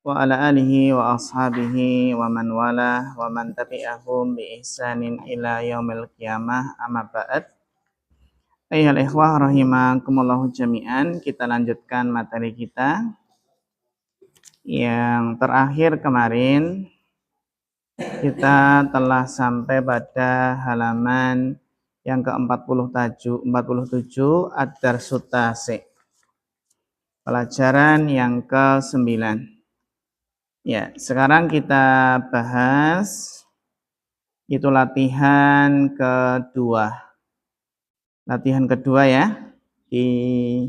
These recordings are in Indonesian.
wa ala alihi wa ashabihi wa man wala wa man tabi'ahum bi ihsanin ila yaumil qiyamah amma ba'd. Ayyuhal ikhwah rahimakumullahu jami'an, kita lanjutkan materi kita yang terakhir kemarin. Kita telah sampai pada halaman yang ke-47 Ad-Darsut Tasi', pelajaran yang ke-9. Ya, sekarang kita bahas itu latihan kedua. Latihan kedua ya. Dijawab.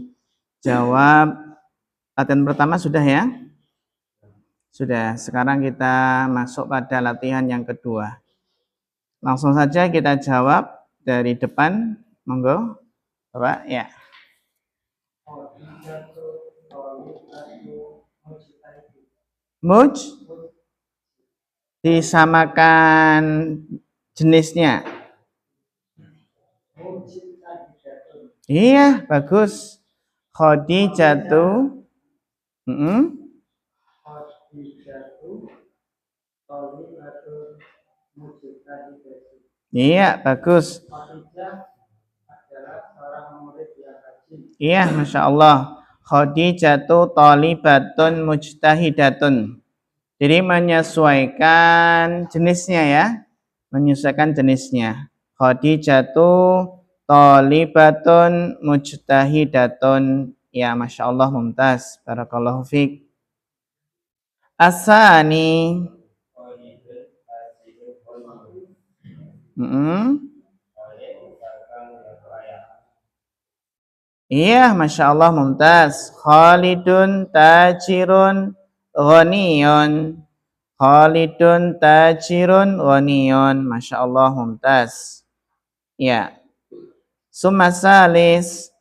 Latihan pertama sudah ya? Sudah. Sekarang kita masuk pada latihan yang kedua. Langsung saja kita jawab dari depan. Monggo, Bapak. Ya. Muj disamakan jenisnya. Iya, bagus. Khadijatu. Iya, bagus. Iya, Masya Allah. Khadijatu thalibatun mujtahidatun. Jadi menyesuaikan jenisnya ya. Menyesuaikan jenisnya. Khadijatu thalibatun mujtahidatun. Ya, Masya Allah, mumtaz. Barakallahu fiqh. Asani. Iya, Masya Allah, mumtaz. Khalidun tajirun ghaniyun. Khalidun tajirun ghaniyun. Masya Allah, mumtaz. Ya. Summa salis.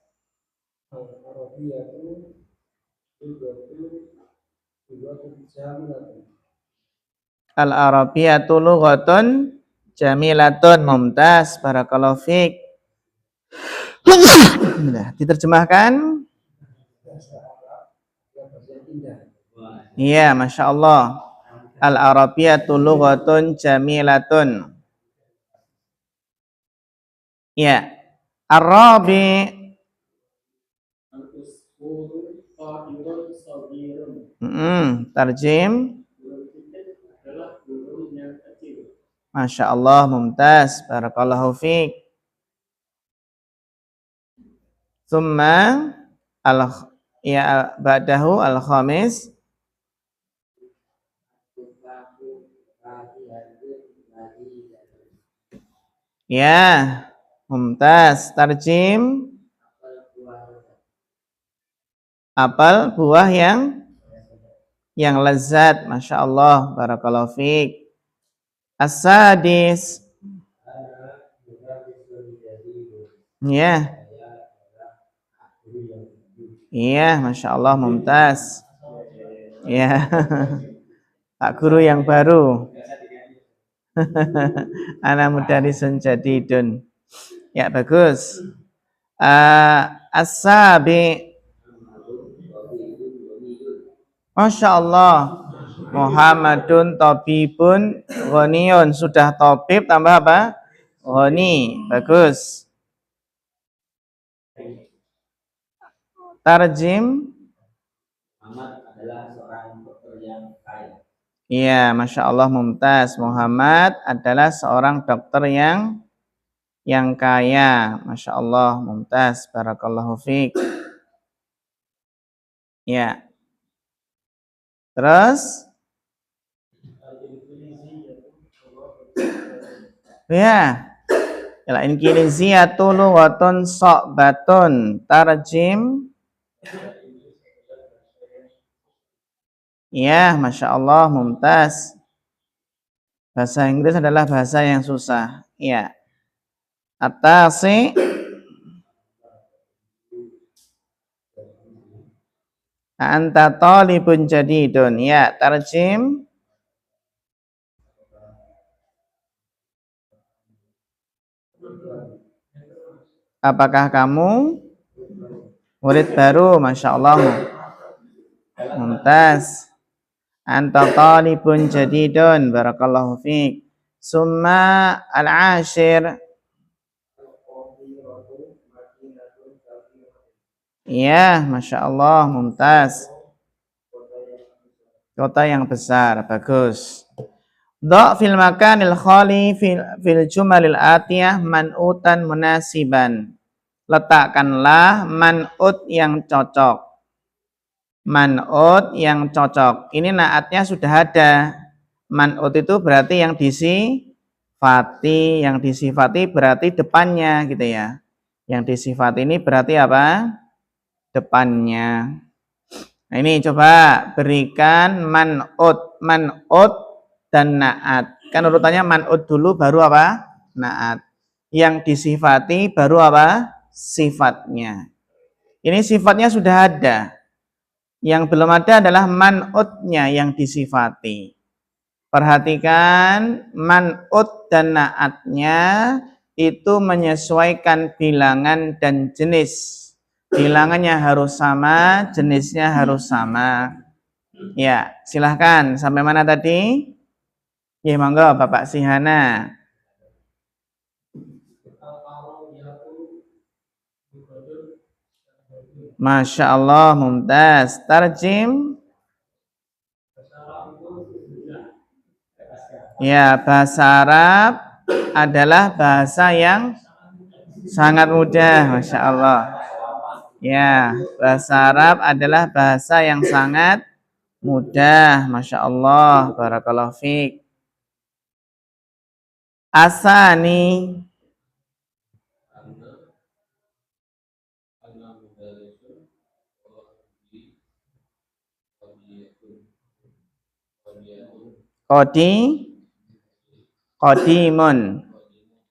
Al-Arabiyatu lughatun jamilatun. Mumtaz. Barakallahu fiqh. Diterjemahkan. Iya, Masya Allah. Al-Arabiyatu lughatun jamilatun. Ya. Ar-Rabi. Tarjim. Masya Allah, mumtaz. Barakallahu fiqh. Summa ba'dahu al-khamis. Ya, mumtaz. Tarjim. Apel, buah yang lezat. Masya Allah, barakallahu fiqh. As-sadis. Ya. Iya, Masya Allah, mumtaz. Ya. Pak guru yang baru. Anak mudarisun jadidun. Ya, bagus. As-sabi. Masya Allah. Muhammadun tabibun ghaniyun. Sudah tabib tambah apa? Ghani. Bagus. Tarjim. Muhammad adalah seorang dokter yang kaya. Iya, Masya Allah, mumtaz. Muhammad adalah seorang dokter yang kaya. Masya Allah, mumtaz. Barakallahu fiqh. Ya. Terus? Ya. Al-Inqiliziyatu lughatun sa'batun. Tarjim. Ya, Masya Allah, mumtaz. Bahasa Inggris adalah bahasa yang susah. Ya. Atasi. Anta talibun jadidun. Ya, tarjim. Apakah kamu murid baru? Masya Allah, mumtaz. Anta talibun jadidun. Barakallahu fiik. Summa al-ashir. Ya, Masya Allah, mumtaz. Kota yang besar, bagus. Do' fil makanil khali fil jumalil atiyah man'utan munasiban. Letakkanlah man'ut yang cocok. Man'ut yang cocok. Ini naatnya sudah ada. Man'ut itu berarti yang disifati. Yang disifati berarti depannya gitu ya. Yang disifati ini berarti apa? Depannya. Nah, ini coba berikan man'ut. Man'ut dan na'at. Kan urutannya man'ut dulu baru apa? Na'at. Yang disifati baru apa? Sifatnya. Ini sifatnya sudah ada. Yang belum ada adalah man'utnya yang disifati. Perhatikan man'ut dan na'atnya itu menyesuaikan bilangan dan jenis. Bilangannya harus sama, jenisnya harus sama. Ya, silahkan. Sampai mana tadi? Ya, monggo Bapak Sihana. Masya Allah, mumtaz. Tarjim. Ya, bahasa Arab adalah bahasa yang sangat mudah, Masya Allah. Ya, bahasa Arab adalah bahasa yang sangat mudah, Masya Allah. Barakallahu fiik. Asani. Qadimun.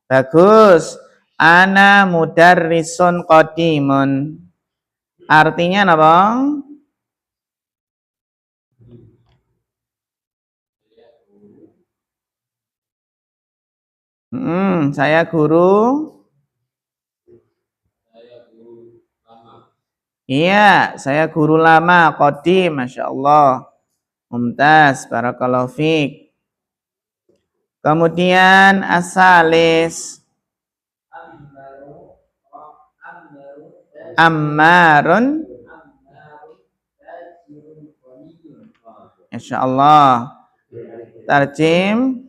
Bagus. Ana mudarrisun qadimun. Artinya apa? Saya guru. Iya, saya guru lama, qadim, Masya Allah. Mumtaz, barakallahu fiik. Kemudian asalis. Ammarun. Insya Allah. Tarjim.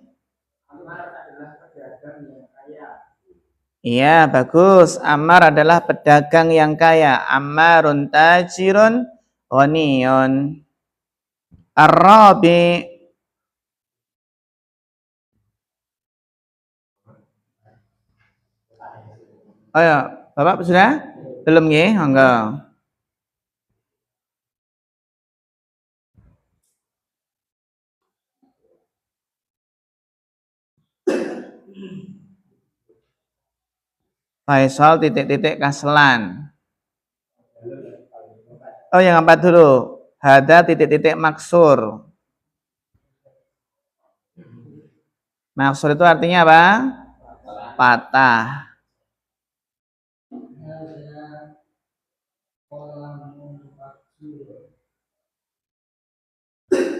Iya, bagus. Ammar adalah pedagang yang kaya. Ammarun tajirun ghaniyun. Ar-rabi. Oh ya, Bapak sudah? Belum nggih? Enggak. Faisal titik-titik Kaslan. Oh, yang apa dulu? Hada titik-titik maksur. Maksur itu artinya apa? Patah.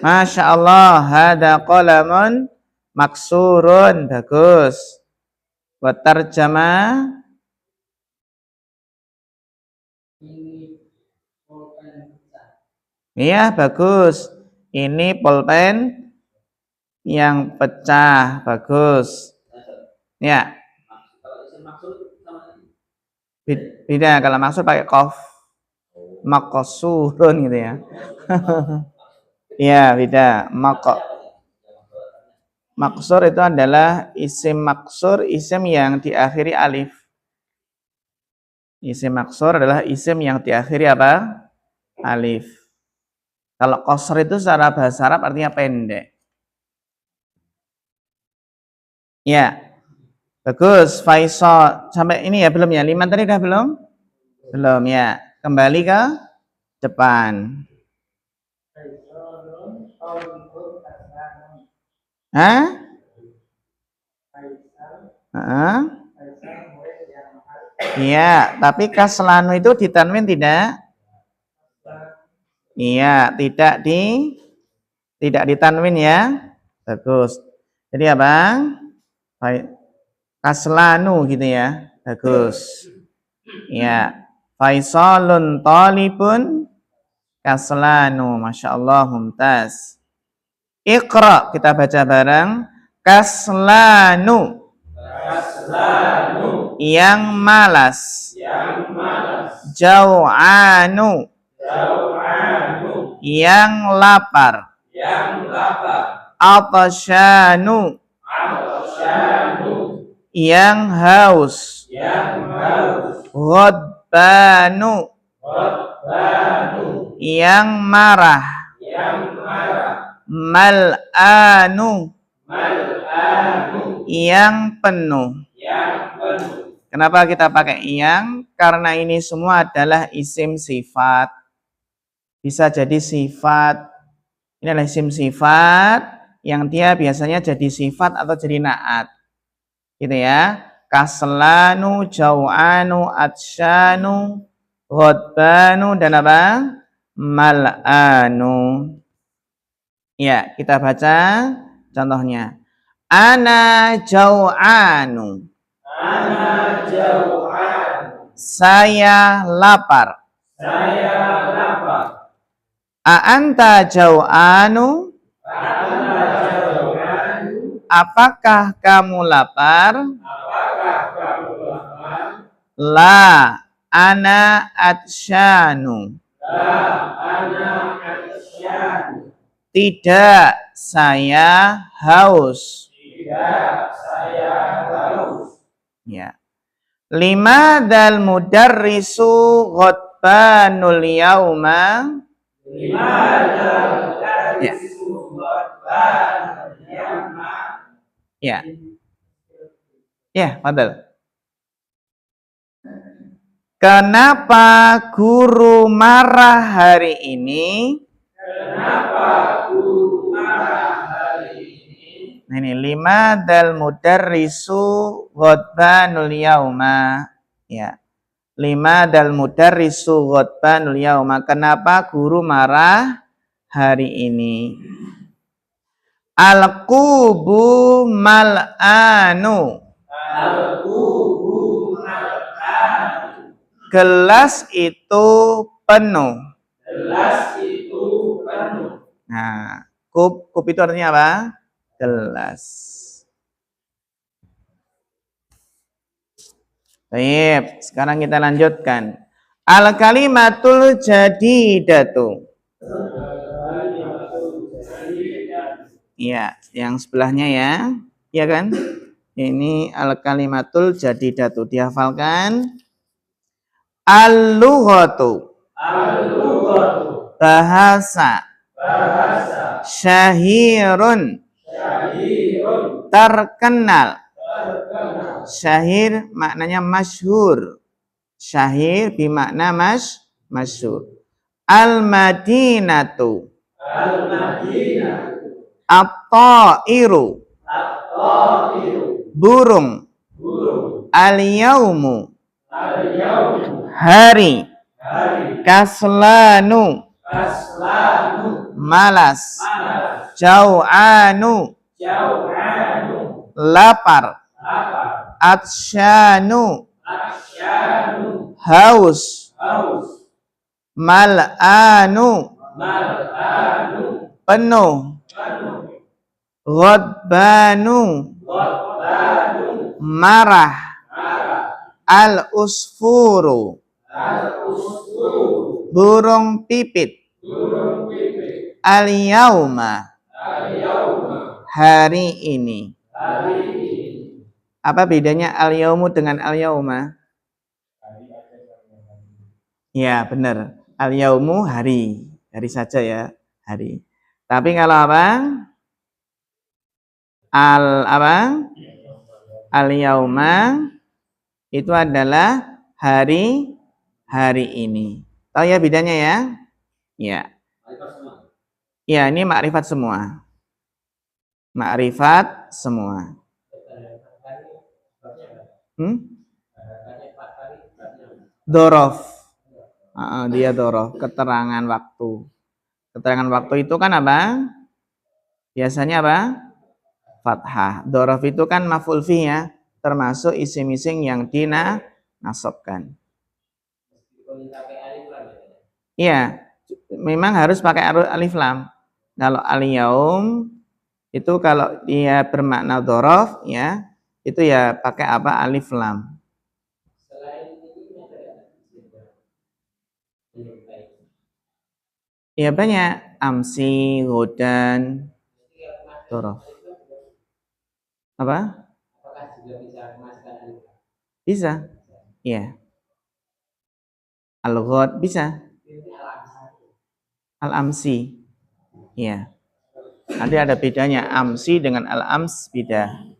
Masya Allah, hada qalamun maksurun. Bagus. Wa tarjama. Iya, bagus. Ini pulpen yang pecah. Bagus. Ya. Beda, kalau maksud pakai qaf. Makosurun gitu ya. Iya, beda. Maksur itu adalah isim maksur, isim yang diakhiri alif. Isim maksur adalah isim yang diakhiri apa? Alif. Kalau qasr itu secara bahasa Arab artinya pendek. Ya. Bagus, Faisal. Sampai ini ya belum ya? 5 tadi udah belum? Belum ya. Kembali ke depan. Hah? Iya, tapi kaslanu itu ditanwin tidak? Iya, Tidak ditanwin ya. Bagus. Jadi apa? Kaslanu gitu ya. Bagus. Ya. Faisalun talibun kaslanu. Masya Allah, mumtaz. Iqra, kita baca bareng. Kaslanu. Kaslanu. Yang malas. Yang malas. Jau'anu. Jau'anu. Yang lapar. Yang lapar. Atasyanu. Atasyanu. Yang haus. Yang haus. Ghadbanu. Ghadbanu. Yang marah. Yang marah. Mal'anu. Mal'anu. Yang penuh. Yang penuh. Kenapa kita pakai yang? Karena ini semua adalah isim sifat. Bisa jadi sifat. Ini adalah isim sifat yang dia biasanya jadi sifat atau jadi naat. Gitu ya. Kaslanu, jau'anu, atsyanu, ghadbanu, dan apa? Mal'anu. Ya, kita baca contohnya. Ana jau'anu. Ana jau'anu. Saya lapar. Saya lapar. A'anta jau'anu. A'anta jau'anu. Apakah kamu lapar? Apakah kamu lapar? La, ana atsyanu. La, ana atsyanu. Tidak, saya haus. Tidak, saya haus. Ya. Limadal mudarrisu ghadbanul yauma. Limadal mudarrisu ghadbanul yauma. Ya. Ya, padahal. Kenapa guru marah hari ini? Kenapa guru marah hari ini? Nah, ini limadal mudarrisu ghadbanul yauma. Ya. Limadal mudarrisu ghadbanul yauma. Kenapa guru marah hari ini? Al-qubu mal'anu. Al-qubu mal'anu. Gelas itu penuh. Gelas itu penuh. Nah, kub itu artinya apa? Gelas. Baik, sekarang kita lanjutkan. Al-kalimatul jadidatu. Iya, yang sebelahnya ya. Iya kan? Ini al-kalimatul jadidatu. Dihafalkan. Al-lughatu. Al-lughatu. Bahasa. Bahasa. Syahirun. Syahirun. Terkenal. Terkenal. Syahir maknanya masyhur. Syahir bimakna masyhur. Al-madinatu. Al-madinatu. At-ta'iru. At-ta'iru. Burung. Burung. Al-yaumu. Al-yaumu. Hari. Hari. Kaslanu. Kaslanu. Malas. Malas. Jau'anu. Jau'anu. Lapar. Lapar. Atsyanu. Atsyanu. Haus. Haus. Mal'anu. Mal'anu. Penuh. Ghadbanu. Ghadbanu. Marah. Marah. Al-usfuru. Al-usfuru. Burung pipit. Burung pipit. Al-yauma. Al-yauma. Hari ini. Hari ini. Apa bedanya al-yaumu dengan al-yauma? Ya, benar. Al-yaumu hari. Hari saja ya, hari. Tapi kalau apa? Al-yauma itu adalah hari ini. Tahu ya bedanya ya? Ya. Ya, ini makrifat semua. Makrifat semua. Dorof. Dia dorof, keterangan waktu. Keterangan waktu itu kan apa? Biasanya apa? Fathah. Dhorof itu kan maf'ul fi ya, termasuk isim-isim yang dinasabkan. Iya, memang harus pakai alif lam. Kalau al-yaum itu kalau dia bermakna dhorof ya, itu ya pakai apa? Alif lam. Ya banyak, amsi, godan, dhorof. Apa? Bisa. Iya. Al-ghad bisa. Al-amsi. Iya. Nanti ada bedanya amsi dengan al-ams beda.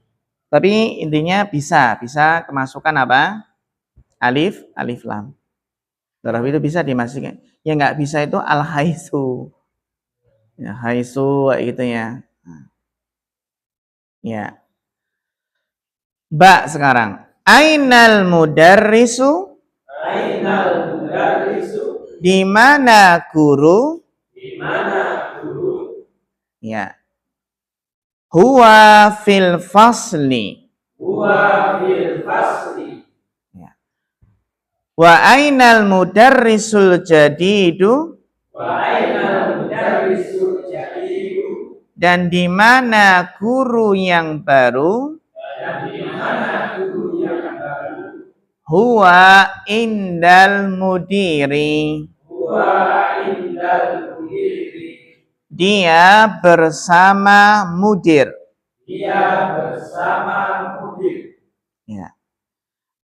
Tapi intinya bisa kemasukan apa? Alif lam. Dhorof itu bisa dimasukkan. Yang nggak bisa itu al-haisu. Ya, haisu gitu ya. Ya. Ba sekarang. Ainal mudarrisu? Ainal mudarrisu? Di mana guru? Di mana guru? Ya. Huwa fil fasli. Huwa fil fasli. Ya. Wa ainal mudarrisul jadidu? Wa ainal mudarrisul jadidu? Dan di mana guru yang baru? Dan di mana guru yang baru? Huwa indal mudiri. Huwa indal mudiri. Dia bersama mudir. Dia bersama mudir. Ya.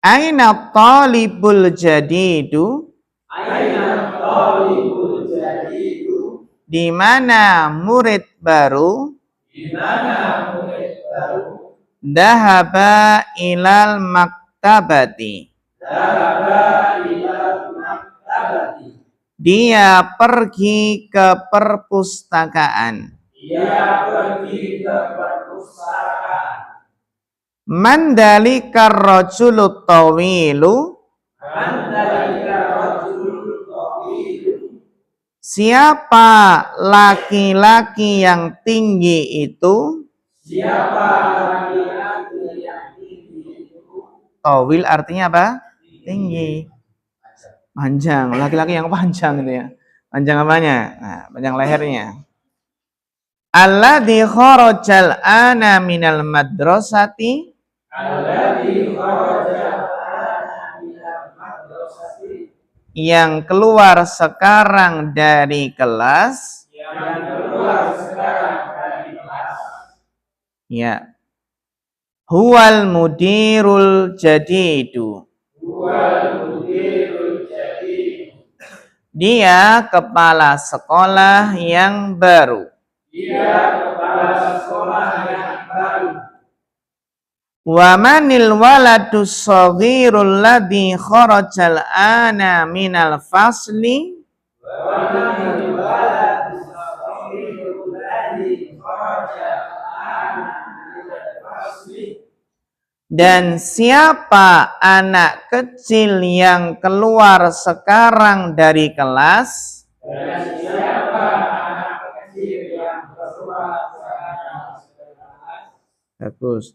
Aina talibul jadidu? Aina talibul jadidu? Di mana murid baru? Di mana murid baru? Dahaba ilal maktabati. Dahaba ilal maktabati. Dia pergi ke perpustakaan. Dia pergi ke perpustakaan. Mandalika rajulu tawilu. Mandalika rajulu tawilu. Siapa laki-laki yang tinggi itu? Siapa laki-laki yang tinggi itu? Tawil artinya apa? Tinggi. Panjang. Laki-laki yang panjang itu ya. Panjang apanya? Nah, panjang lehernya. Alladzi kharajal ana minal madrasati. Alladzi kharajal ana minal madrasati. Yang keluar sekarang dari kelas. Yang keluar sekarang dari kelas. Ya. Huwal mudirul jadidu. Huwal mudirul jadidu. Dia kepala sekolah yang baru. Dia kepala sekolah yang baru. Wa manil waladus shaghirul ladzi kharajal ana minal fasli. Wa manil waladus shaghirul ladzi kharajal ana minal fasli. Dan siapa anak kecil yang keluar sekarang dari kelas? Dan siapa anak kecil yang keluar sekarang dari kelas? Bagus.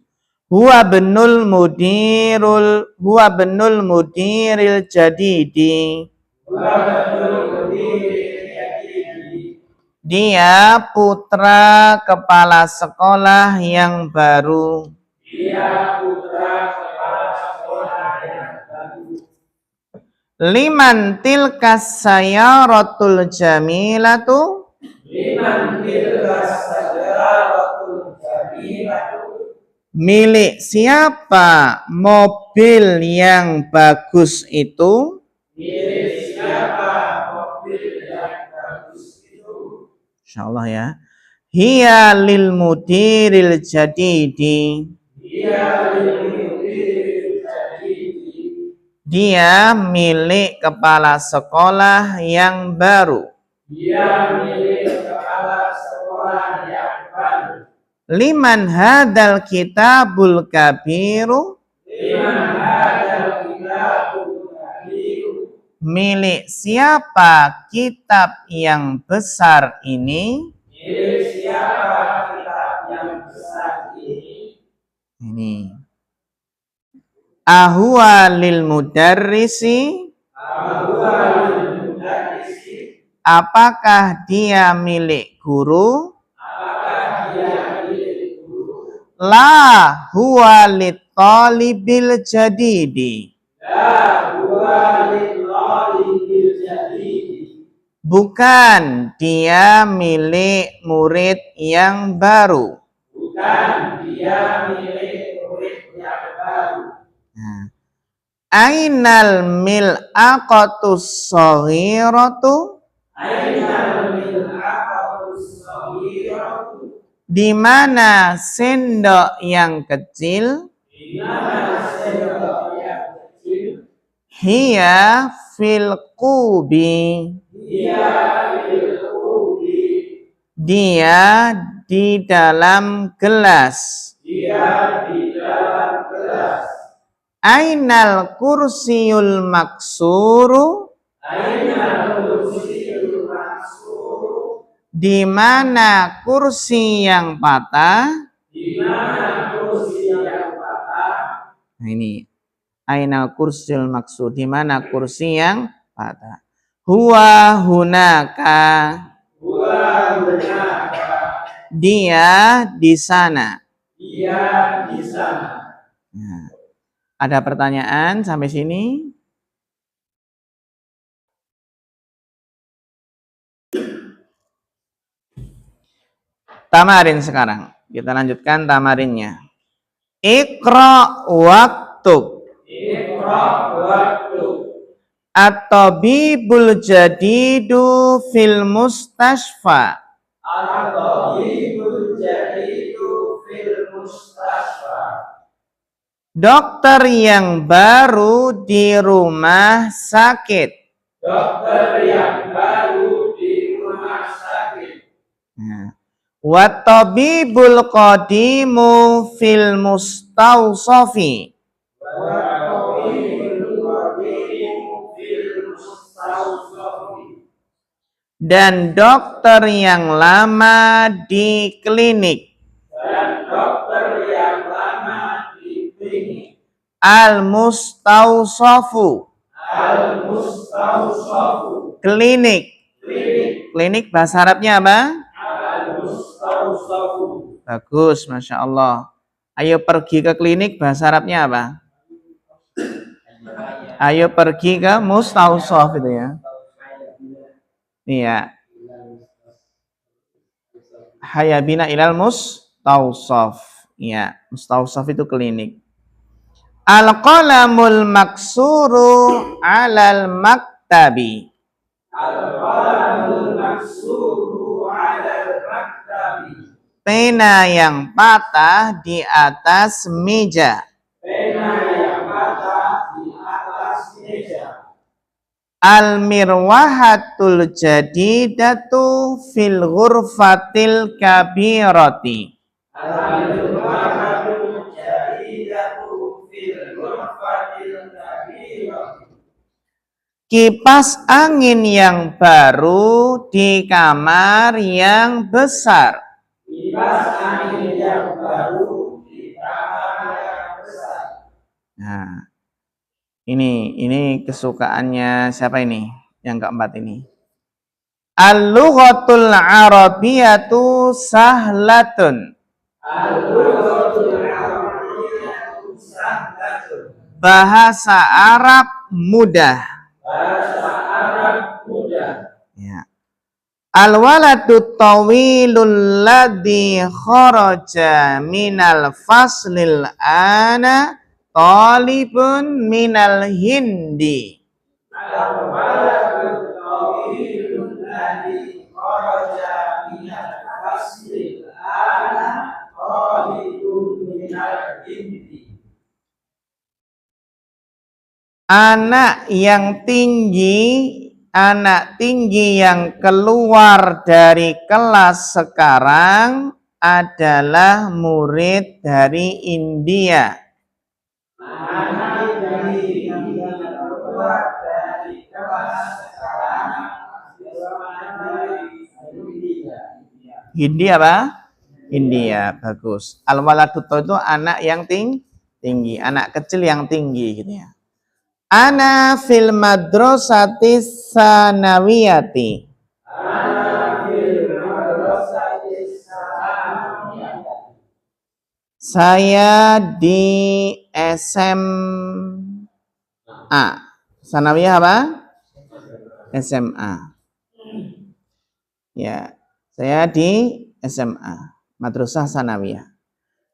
Huwa benul mudiril jadidi. Huwa benul mudiril jadidi. Dia putra kepala sekolah yang baru. Dia putra kepala sekolah yang baru. Liman tilkas sayaratul jamilatu? Liman tilkas sayaratul jamilatu? Milik siapa mobil yang bagus itu? Milik siapa mobil yang bagus itu? Insyaallah ya. Hiya lil mudiril jadidi. Dia milik kepala sekolah yang baru. Dia milik kepala sekolah yang baru. Liman hadal kitabul kabiru? Liman hadal kitabul kabiru? Milik siapa kitab yang besar ini? Milik siapa Ini. Ahuwa lil mudarrisi. Apakah dia milik guru? La huwa lit talibil jadidi. Bukan dia milik murid yang baru. Ainal mil'aqatus shaghiratu. Di mana sendok yang kecil? Hiya fil qubi. Dia di dalam gelas. Ainal kursiyul maksuru. Di mana kursi yang patah? Nah ini. Ainal kursil maksud. Di mana kursi yang patah? Huwa hunaka. Dia di sana. Nah, ada pertanyaan sampai sini? Tamarin sekarang. Kita lanjutkan tamarinnya. Iqra waktub. At-tabibul jadidu fil mustashfa. Dokter yang baru di rumah sakit. Wa tabibul qadimu fil mustawsafi. Dan dokter yang lama di klinik. Al-mustawsafu. Klinik. Klinik bahasa Arabnya apa? Bagus, Masya Allah. Ayo pergi ke klinik, bahasa Arabnya apa? Ayo pergi ke mustawsaf itu ya. Iya. Hayabina ilal mustawsaf. Iya, mustawsaf itu klinik. Al-qalamul maksuru alal maktabi. Al-qalamul maksuru alal maktabi. Pena yang patah di atas meja. Al-mirwahatul jadidatu fil ghurfatil kabirati. Al-mirwahatul jadidatu fil ghurfatil kabirati. Kipas angin yang baru di kamar yang besar. Kipas angin yang baru di kamar yang besar. Nah, ini kesukaannya siapa ini? Yang keempat ini. Al-lughatul arabiyatu sahlatun. Al-lughatul arabiyatu sahlatun. Bahasa Arab mudah. Bahasa Arab mudah. Ya. Al-waladu tawilul ladzi kharaja minal faslil ana talibun minal hindi. Al-waladu tawilul ladzi kharaja minal faslil ana talibun minal hindi. Anak tinggi yang keluar dari kelas sekarang adalah murid dari India. Anak tinggi yang keluar dari kelas sekarang adalah dari India. Hindi apa? India. Bagus. Al-waladut itu anak yang tinggi, anak kecil yang tinggi gitu ya. Ana fil madrasati sanawiyati. Saya di SMA. Sanawiyah apa? SMA. Ya, saya di SMA. Madrasah Sanawiyah.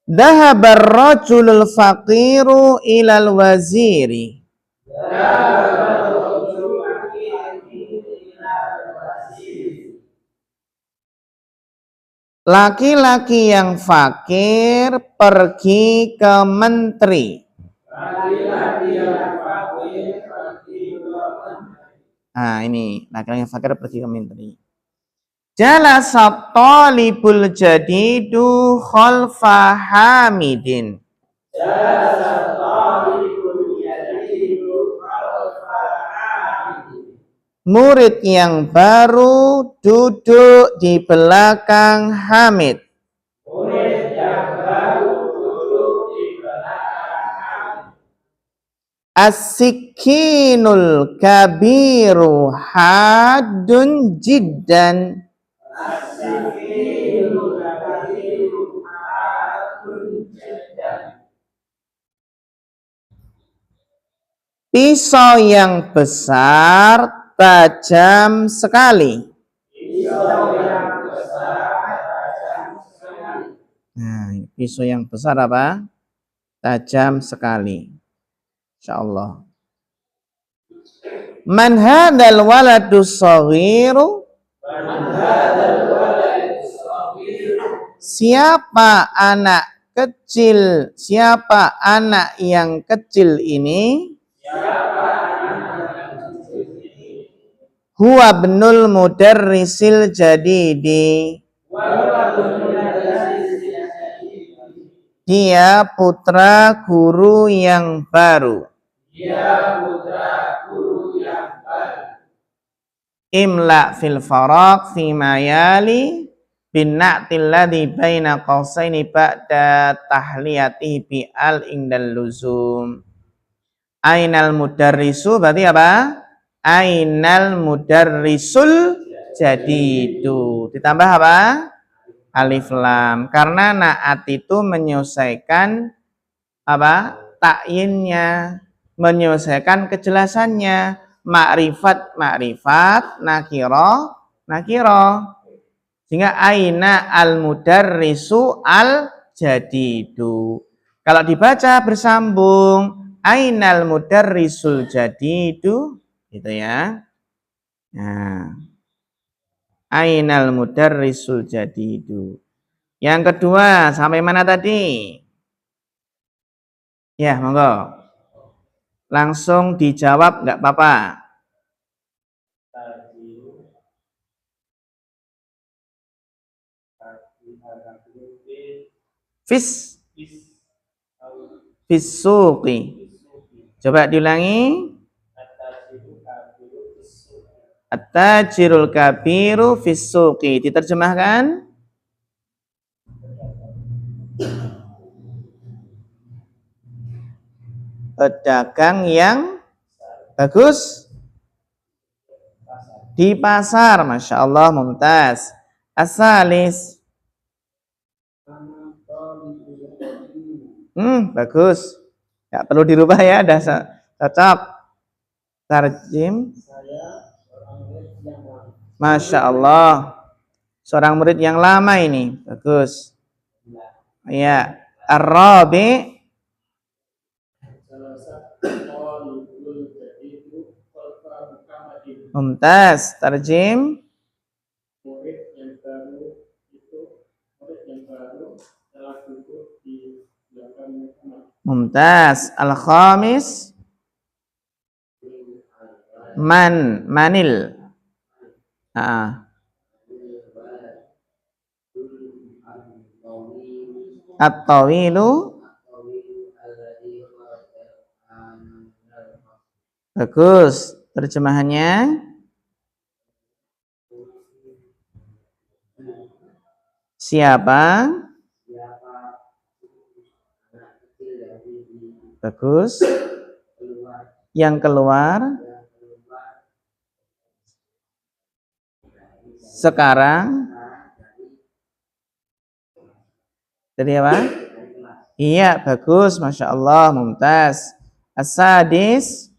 Dhahabar rajulul faqiru ilal waziri. Laki-laki yang fakir pergi ke menteri. Nah, ini laki-laki yang fakir pergi ke menteri. Jalasa talibul jadidu khalfa Hamidin. Murid yang baru duduk di belakang Hamid. As-sikinul kabiru hadun jiddan. Pisau yang besar tajam sekali. Nah, pisau yang besar apa? Tajam sekali. Insyaallah. Man hadzal waladus shaghiru? Siapa anak kecil? Siapa anak yang kecil ini? Huwa ibnul mudarrisil jadidi. Dia putra guru yang baru. Imla fil faraq fi mayali bin na'til ladzi baina qausaini ba'da tahliyati bi al indal luzum. Ainal mudarrisu berarti apa? Ainal mudarrisul jadidu. Ditambah apa? Alif lam. Karena naat itu menyelesaikan apa? Takyinnya, menyelesaikan kejelasannya. Ma'rifat, nakiro. Sehingga aina al mudarrisu al jadidu. Kalau dibaca bersambung, ainal mudarrisul jadidu, gitu ya. Nah, ainal mudarrisul jadidu. Yang kedua, sampai mana tadi? Ya, monggo. Langsung dijawab, nggak apa-apa. Fisuqi. Coba diulangi. At-tajirul kabiru fisuqi. Diterjemahkan. Pedagang yang bagus di pasar. Masya Allah, mumtaz. Asalis. Bagus. Gak perlu dirubah ya, dah cocok. Tarjim. Masya Allah. Seorang murid yang lama ini. Bagus. Ya. Ar-rabi. Mumtaz. Tarjim. Murid yang baru itu murid yang baru telah duduk di belakang Muhammad. Mumtaz. Al-khamis. Manil. At-tawilu. Bagus. Terjemahannya. Siapa Bagus. Yang keluar. Sekarang. Jadi apa? Iya, bagus. Masya Allah, mumtaz. As-sadis.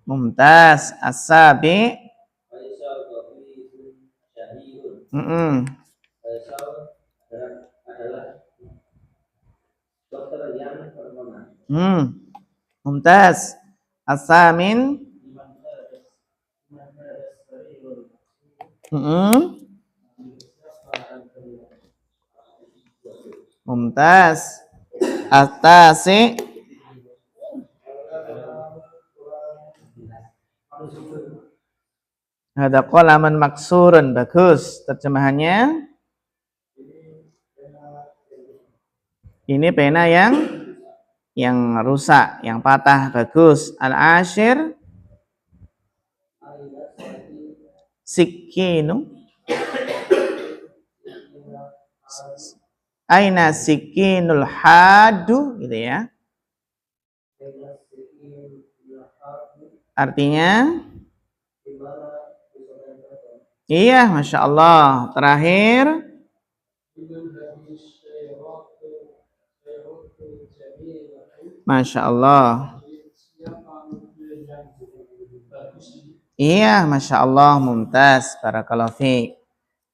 Mumtaz. As-sabi. Mumtaz. As-samin. Mumtaz. At-tasi. Ada qalaman maksurun. Bagus. Terjemahannya. Ini pena yang rusak, yang patah. Bagus. Al-ashir. Sikinu. Aina sikinul hadu, gitu ya. Artinya, iya, Masya Allah. Terakhir, Masya Allah. Iya, Masya Allah, mumtaz. Barakallahu fiik.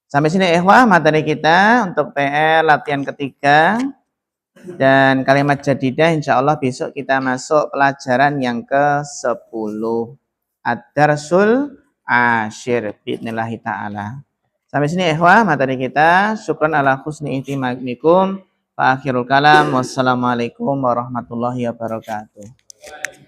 Sampai sini ikhwah materi kita untuk PR latihan ketiga. Dan kalimat jadidah insya Allah besok kita masuk pelajaran yang ke-10. Ad-darsul ashir. Bismillahi ta'ala. Sampai sini ikhwah materi kita. Syukran ala husni ihtimamikum. Fa akhirul kalam. Wassalamualaikum warahmatullahi wabarakatuh.